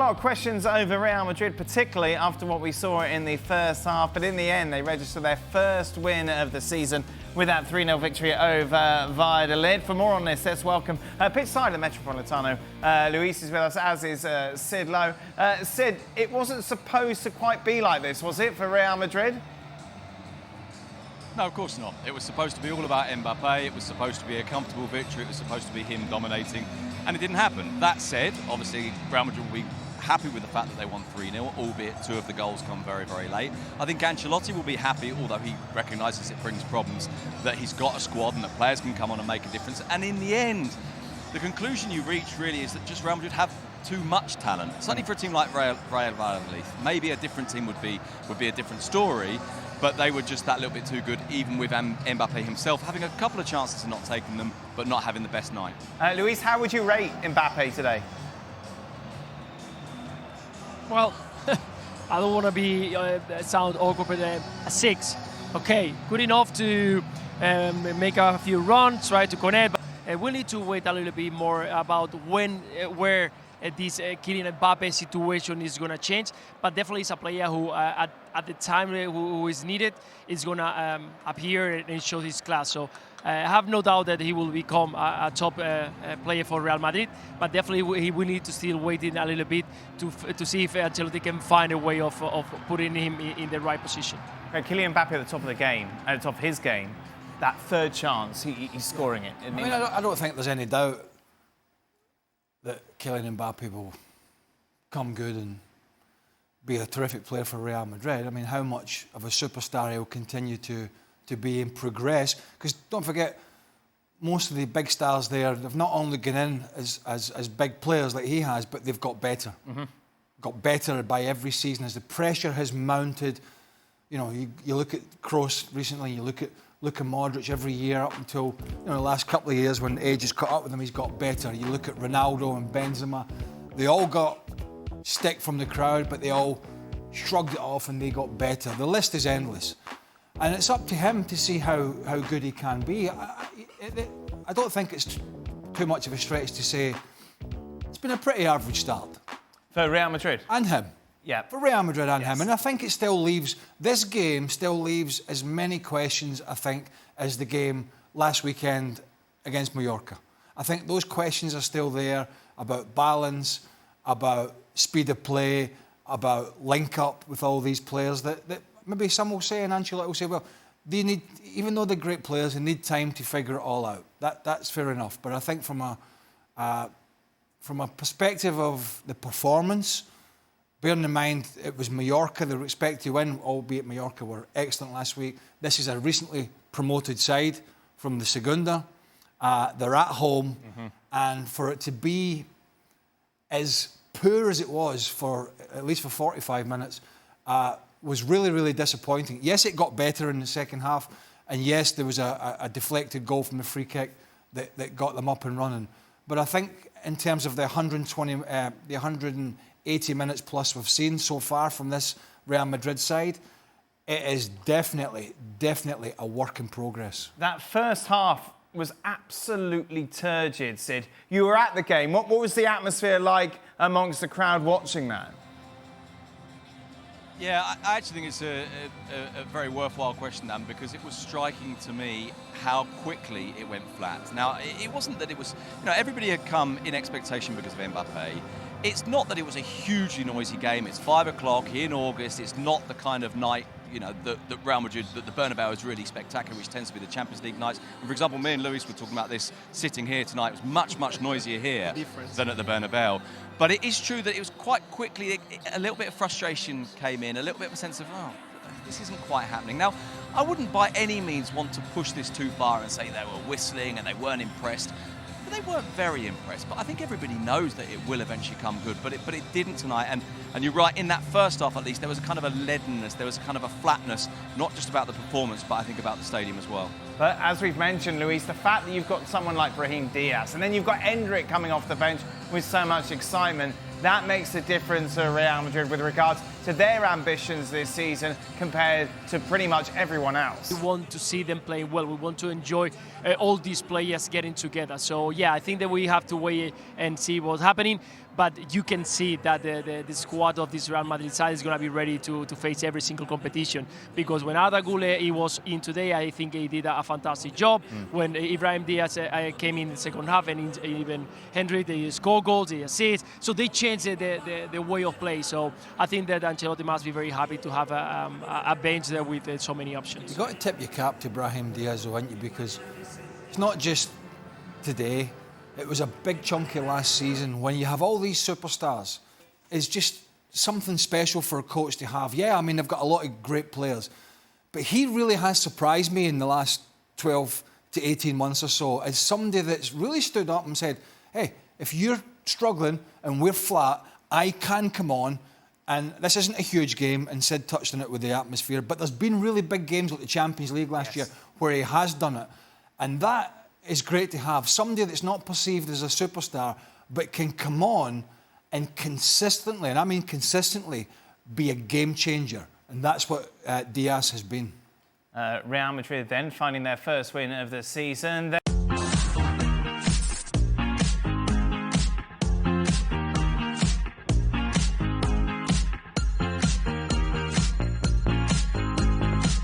lot of questions over Real Madrid, particularly after what we saw in the first half. But in the end, they registered their first win of the season with that 3-0 victory over Valladolid. For more on this, let's welcome pitch side of the Metropolitano. Luis is with us, as is Sid Lowe. Sid, it wasn't supposed to quite be like this, was it, for Real Madrid? No, of course not. It was supposed to be all about Mbappé. It was supposed to be a comfortable victory. It was supposed to be him dominating, and it didn't happen. That said, obviously, Real Madrid will be happy with the fact that they won 3-0, albeit two of the goals come very, very late. I think Ancelotti will be happy, although he recognises it brings problems, that he's got a squad and that players can come on and make a difference. And in the end, the conclusion you reach really is that just Real Madrid have too much talent. Certainly for a team like Real Valladolid, maybe a different team would be a different story. But they were just that little bit too good, even with Mbappé himself having a couple of chances and not taking them, but not having the best night. Luis, how would you rate Mbappé today? Well, I don't want to be sound awkward, but a 6. Okay, good enough to make a few runs, try to connect. But we need to wait a little bit more about where this Kylian Mbappé situation is going to change. But definitely it's a player who, at the time who is needed, is going to appear and show his class. So I have no doubt that he will become a top player for Real Madrid. But definitely he will need to still wait in a little bit to see if Ancelotti can find a way of putting him in the right position. Kylian Mbappé at the top of the game, at the top of his game, that third chance, he's scoring it. I mean, I don't think there's any doubt that Kylian Mbappé will come good and be a terrific player for Real Madrid. I mean, how much of a superstar he'll continue to be and progress. Because don't forget, most of the big stars there, they've not only gone in as big players like he has, but they've got better. Mm-hmm. Got better by every season as the pressure has mounted. You know, you look at Kroos recently, you look at Modric every year up until the last couple of years when age has caught up with him, he's got better. You look at Ronaldo and Benzema, they all got stick from the crowd, but they all shrugged it off and they got better. The list is endless. And it's up to him to see how good he can be. I don't think it's too much of a stretch to say it's been a pretty average start. For Real Madrid? And him. Yeah. For Real Madrid and him. And I think this game still leaves as many questions, I think, as the game last weekend against Mallorca. I think those questions are still there about balance, about speed of play, about link-up with all these players that maybe some will say, and Ancelotti will say, well, they need, even though they're great players, they need time to figure it all out. That's fair enough. But I think from a perspective of the performance, bearing in mind it was Mallorca they were expected to win, albeit Mallorca were excellent last week. This is a recently promoted side from the Segunda. They're at home, and for it to be as poor as it was for at least for 45 minutes was really, really disappointing. Yes, it got better in the second half, and yes, there was a deflected goal from the free kick that got them up and running. But I think in terms of the 180 minutes plus we've seen so far from this Real Madrid side, it is definitely a work in progress. That first half was absolutely turgid, Sid. You were at the game. What was the atmosphere like amongst the crowd watching that? Yeah, I actually think it's a very worthwhile question, Dan, because it was striking to me how quickly it went flat. Now, it wasn't that it was, everybody had come in expectation because of Mbappé. It's not that it was a hugely noisy game. It's 5 o'clock in August. It's not the kind of night, that Real Madrid, that the Bernabeu is really spectacular, which tends to be the Champions League nights. And for example, me and Luis were talking about this sitting here tonight. It was much, much noisier here than at the Bernabeu. But it is true that it was quite quickly, a little bit of frustration came in, a little bit of a sense of, this isn't quite happening. Now, I wouldn't by any means want to push this too far and say they were whistling and they weren't impressed. But they weren't very impressed. But I think everybody knows that it will eventually come good. But it didn't tonight. And you're right, in that first half at least, there was a kind of a leadenness, there was a kind of a flatness, not just about the performance, but I think about the stadium as well. But as we've mentioned, Luis, the fact that you've got someone like Brahim Diaz, and then you've got Endrick coming off the bench with so much excitement, that makes a difference to Real Madrid with regards to their ambitions this season compared to pretty much everyone else. We want to see them playing well. We want to enjoy all these players getting together. So, yeah, I think that we have to wait and see what's happening. but you can see that the squad of this Real Madrid side is going to be ready to face every single competition. Because when Arda Güler he was in today, I think he did a fantastic job. When Ibrahim Diaz came in the second half, and even Henry, they score goals, they assist. So they changed the way of play. So I think that Ancelotti must be very happy to have a bench there with so many options. You've got to tip your cap to Ibrahim Diaz, though, haven't you? Because it's not just today. It was a big chunky last season. When you have all these superstars, it's just something special for a coach to have. Yeah, I mean, they've got a lot of great players. But he really has surprised me in the last 12 to 18 months or so as somebody that's really stood up and said, hey, if you're struggling and we're flat, I can come on. And this isn't a huge game, and Sid touched on it with the atmosphere, but there's been really big games like the Champions League last year where he has done it. And that is great to have. Somebody that's not perceived as a superstar, but can come on and consistently, and I mean consistently, be a game changer. And that's what Diaz has been. Real Madrid then finding their first win of the season.